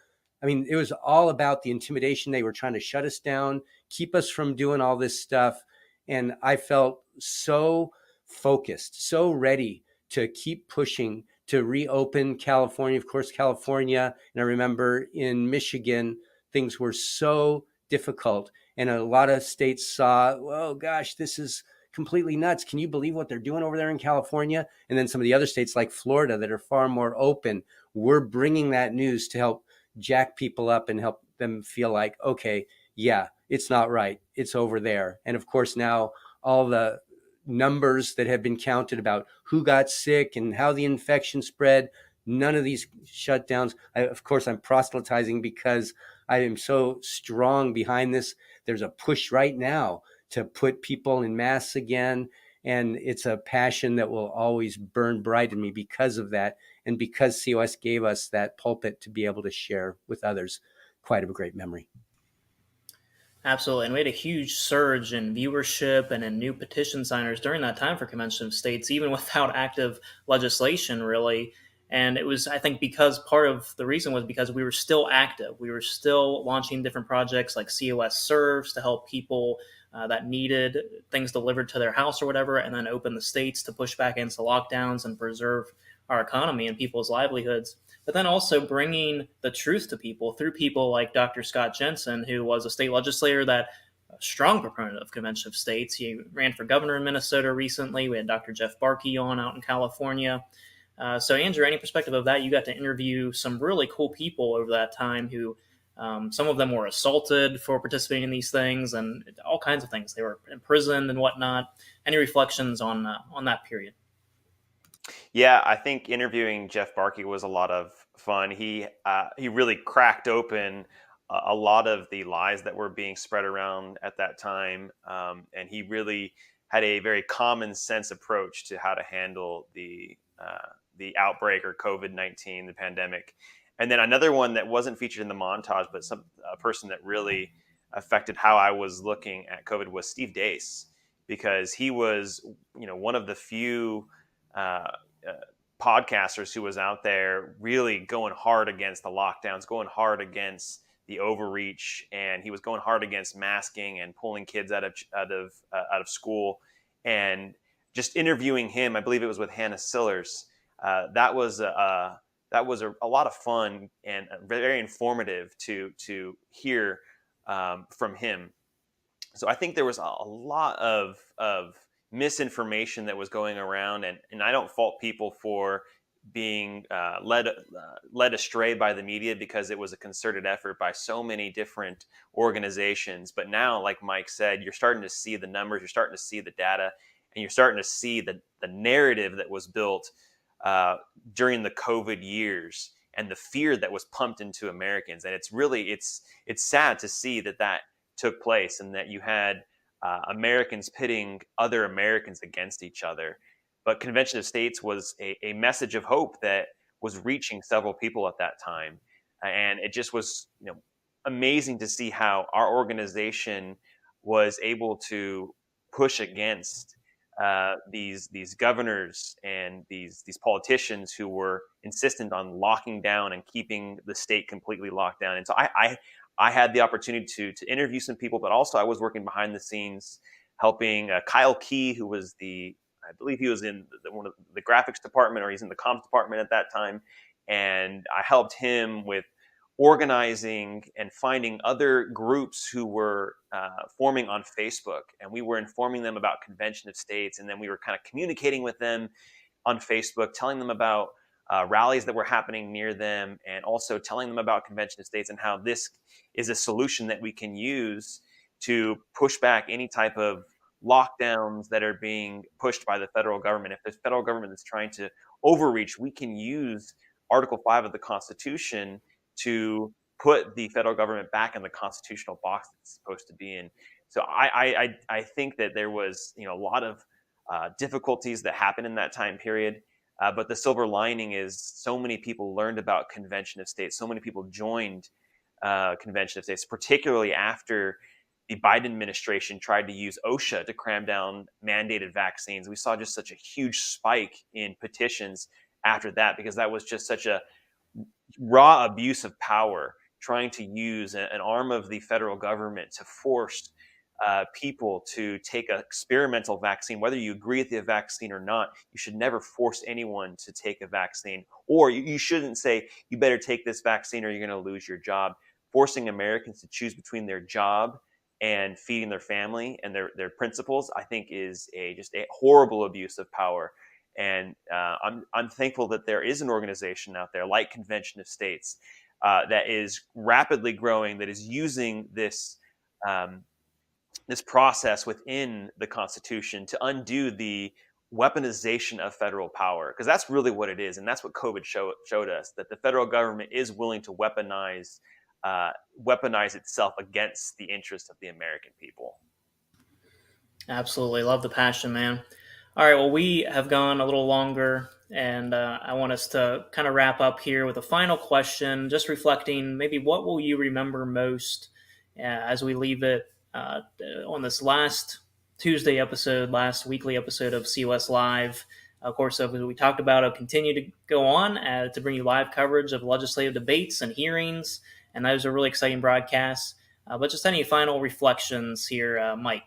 I mean, it was all about the intimidation. They were trying to shut us down, keep us from doing all this stuff. And I felt so focused, so ready to keep pushing to reopen California. Of course, California, and I remember in Michigan, things were so difficult. And a lot of states saw, oh gosh, this is completely nuts. Can you believe what they're doing over there in California? And then some of the other states like Florida that are far more open, we're bringing that news to help jack people up and help them feel like, okay, yeah, it's not right. It's over there. And of course, now all the numbers that have been counted about who got sick and how the infection spread, none of these shutdowns. Of course, I'm proselytizing because I am so strong behind this. There's a push right now to put people in masks again. And it's a passion that will always burn bright in me because of that. And because COS gave us that pulpit to be able to share with others, quite a great memory. Absolutely. And we had a huge surge in viewership and in new petition signers during that time for Convention of States, even without active legislation, really. And it was, I think, because part of the reason was because we were still active. We were still launching different projects like COS Serves to help people that needed things delivered to their house or whatever, and then open the states to push back against the lockdowns and preserve our economy and people's livelihoods. But then also bringing the truth to people through people like Dr. Scott Jensen, who was a state legislator that a strong proponent of Convention of States. He ran for governor in Minnesota recently. We had Dr. Jeff Barkey on out in California. So, Andrew, any perspective of that? You got to interview some really cool people over that time who some of them were assaulted for participating in these things and all kinds of things. They were imprisoned and whatnot. Any reflections on that period? Yeah, I think interviewing Jeff Barkey was a lot of fun. He really cracked open a lot of the lies that were being spread around at that time, and he really had a very common sense approach to how to handle the outbreak or COVID-19, the pandemic. And then another one that wasn't featured in the montage, but a person that really affected how I was looking at COVID was Steve Deace, because he was, one of the few podcasters who was out there really going hard against the lockdowns, going hard against the overreach, and he was going hard against masking and pulling kids out of school. And just interviewing him, I believe it was with Hannah Sillers. That was a lot of fun and very informative to hear from him. So I think there was a lot of misinformation that was going around, and I don't fault people for being led astray by the media, because it was a concerted effort by so many different organizations. But now, like Mike said, you're starting to see the numbers, you're starting to see the data, and you're starting to see the narrative that was built during the COVID years and the fear that was pumped into Americans. And it's sad to see that took place, and that you had Americans pitting other Americans against each other. But Convention of States was a message of hope that was reaching several people at that time. And it just was amazing to see how our organization was able to push against these governors and these politicians who were insistent on locking down and keeping the state completely locked down. And so I had the opportunity to interview some people, but also I was working behind the scenes helping Kyle Key, who was I believe he was in one of the graphics department, or he's in the comms department at that time. And I helped him with organizing and finding other groups who were forming on Facebook. And we were informing them about Convention of States. And then we were kind of communicating with them on Facebook, telling them about rallies that were happening near them, and also telling them about Convention of States and how this is a solution that we can use to push back any type of lockdowns that are being pushed by the federal government. If the federal government is trying to overreach, we can use Article 5 of the Constitution to put the federal government back in the constitutional box it's supposed to be in. So I think that there was, a lot of difficulties that happened in that time period. But the silver lining is so many people learned about Convention of States. So many people joined Convention of States, particularly after the Biden administration tried to use OSHA to cram down mandated vaccines. We saw just such a huge spike in petitions after that, because that was just such a raw abuse of power, trying to use an arm of the federal government to force people to take an experimental vaccine. Whether you agree with the vaccine or not, you should never force anyone to take a vaccine. Or you shouldn't say, you better take this vaccine or you're going to lose your job. Forcing Americans to choose between their job and feeding their family and their principles, I think, is just a horrible abuse of power. And I'm thankful that there is an organization out there like Convention of States that is rapidly growing, that is using this this process within the Constitution to undo the weaponization of federal power, because that's really what it is, and that's what COVID showed us, that the federal government is willing to weaponize itself against the interests of the American people. Absolutely. Love the passion, man. All right. Well, we have gone a little longer, and I want us to kind of wrap up here with a final question, just reflecting maybe what will you remember most as we leave it on this last Tuesday episode, last weekly episode of COS Live. Of course, as we talked about, I'll continue to go on to bring you live coverage of legislative debates and hearings, and those are really exciting broadcasts. But just any final reflections here, Mike?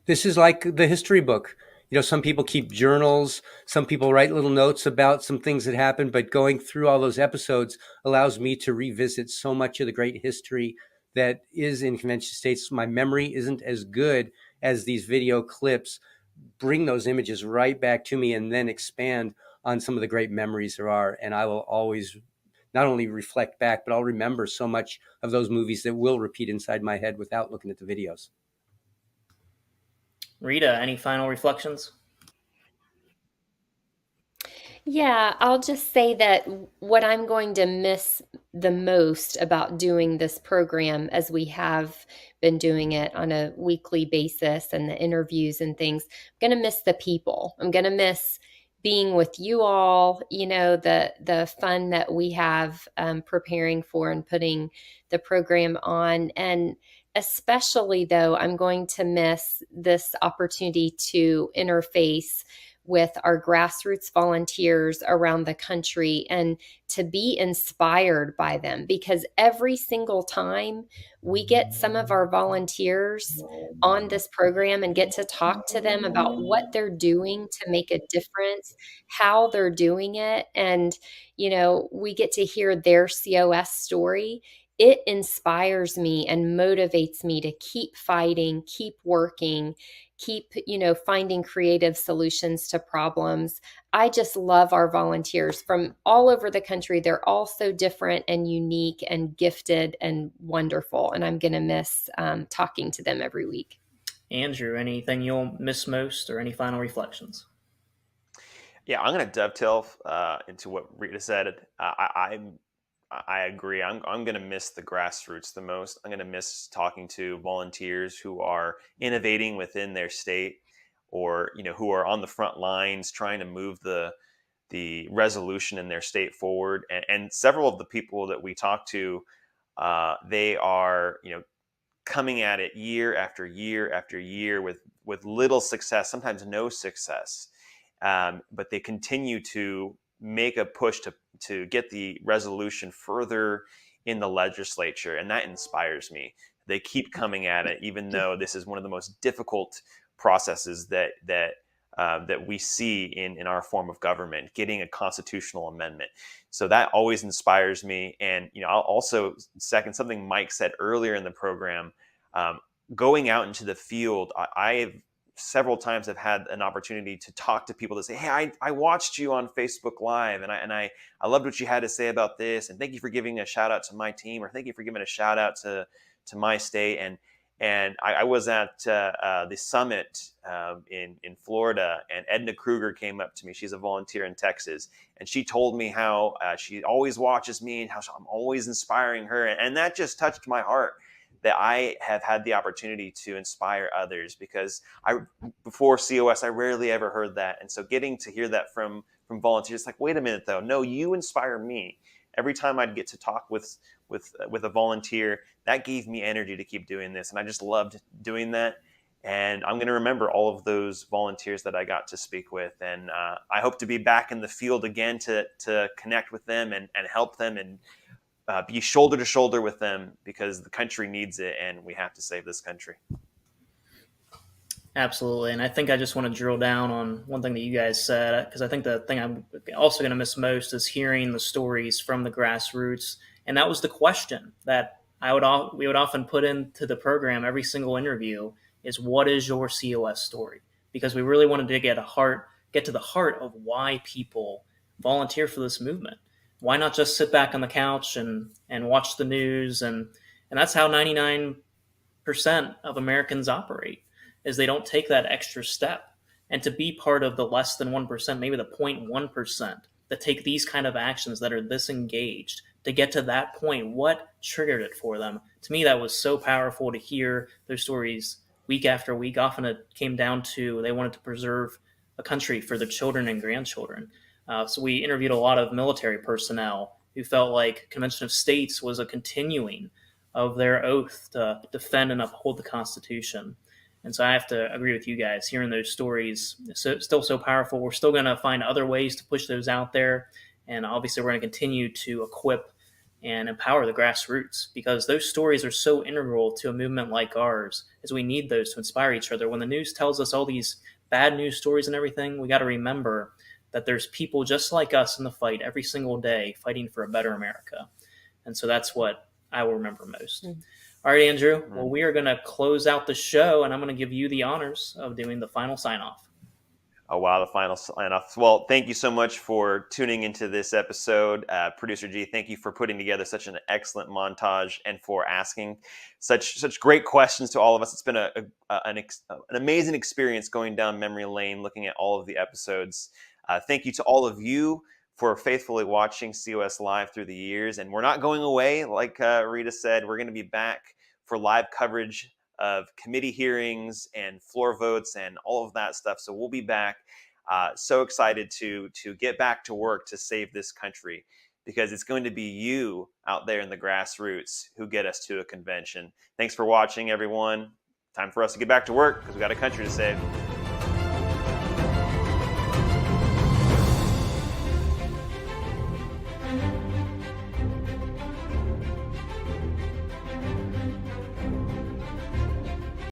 This is like the history book. Some people keep journals, some people write little notes about some things that happened, but going through all those episodes allows me to revisit so much of the great history that is in Convention States. My memory isn't as good as these video clips bring those images right back to me and then expand on some of the great memories there are. And I will always not only reflect back, but I'll remember so much of those movies that will repeat inside my head without looking at the videos. Rita, any final reflections? Yeah, I'll just say that what I'm going to miss the most about doing this program, as we have been doing it on a weekly basis and the interviews and things, I'm going to miss the people. I'm going to miss being with you all, the fun that we have preparing for and putting the program on. And especially, though, I'm going to miss this opportunity to interface with our grassroots volunteers around the country and to be inspired by them, because every single time we get some of our volunteers on this program and get to talk to them about what they're doing to make a difference, how they're doing it, and we get to hear their COS story, it inspires me and motivates me to keep fighting, keep working, keep, finding creative solutions to problems. I just love our volunteers from all over the country. They're all so different and unique and gifted and wonderful. And I'm going to miss talking to them every week. Andrew, anything you'll miss most or any final reflections? Yeah, I'm going to dovetail into what Rita said. I agree. I'm going to miss the grassroots the most. I'm going to miss talking to volunteers who are innovating within their state, or who are on the front lines trying to move the resolution in their state forward. And several of the people that we talk to, they are coming at it year after year after year with little success, sometimes no success, but they continue to make a push to get the resolution further in the legislature, and that inspires me. They keep coming at it, even though this is one of the most difficult processes that we see in our form of government, getting a constitutional amendment. So that always inspires me. And I'll also second something Mike said earlier in the program. Going out into the field, I've several times have had an opportunity to talk to people that say, hey, I watched you on Facebook Live, and I loved what you had to say about this, and thank you for giving a shout out to my team, or thank you for giving a shout out to my state. And I was at the summit in Florida, and Edna Kruger came up to me. She's a volunteer in Texas, and she told me how she always watches me and how I'm always inspiring her, and that just touched my heart, that I have had the opportunity to inspire others, because before COS, I rarely ever heard that. And so getting to hear that from volunteers, like, wait a minute though, no, you inspire me. Every time I'd get to talk with a volunteer, that gave me energy to keep doing this. And I just loved doing that. And I'm going to remember all of those volunteers that I got to speak with. And I hope to be back in the field again to connect with them and help them and be shoulder to shoulder with them, because the country needs it and we have to save this country. Absolutely. And I think I just want to drill down on one thing that you guys said, because I think the thing I'm also going to miss most is hearing the stories from the grassroots. And that was the question that we would often put into the program every single interview is, what is your COS story? Because we really wanted to get to the heart of why people volunteer for this movement. Why not just sit back on the couch and watch the news? And that's how 99% of Americans operate, is they don't take that extra step. And to be part of the less than 1%, maybe the 0.1% that take these kind of actions, that are this engaged to get to that point, what triggered it for them? To me, that was so powerful to hear their stories week after week. Often it came down to they wanted to preserve a country for their children and grandchildren. So we interviewed a lot of military personnel who felt like Convention of States was a continuing of their oath to defend and uphold the Constitution. And so I have to agree with you guys. Hearing those stories is still so powerful. We're still going to find other ways to push those out there. And obviously we're going to continue to equip and empower the grassroots, because those stories are so integral to a movement like ours, as we need those to inspire each other. When the news tells us all these bad news stories and everything, we got to remember that there's people just like us in the fight every single day, fighting for a better America. And so that's what I will remember most. All right, Andrew. Well, we are going to close out the show, and I'm going to give you the honors of doing the final sign-off. Oh, wow, the final sign-off. Well, thank you so much for tuning into this episode. Producer G, thank you for putting together such an excellent montage and for asking such great questions to all of us. It's been an amazing experience going down memory lane, looking at all of the episodes. Thank you to all of you for faithfully watching COS Live through the years. And we're not going away. Like Rita said, we're going to be back for live coverage of committee hearings and floor votes and all of that stuff. So we'll be back. So excited to get back to work to save this country, because it's going to be you out there in the grassroots who get us to a convention. Thanks for watching, everyone. Time for us to get back to work, because we got a country to save.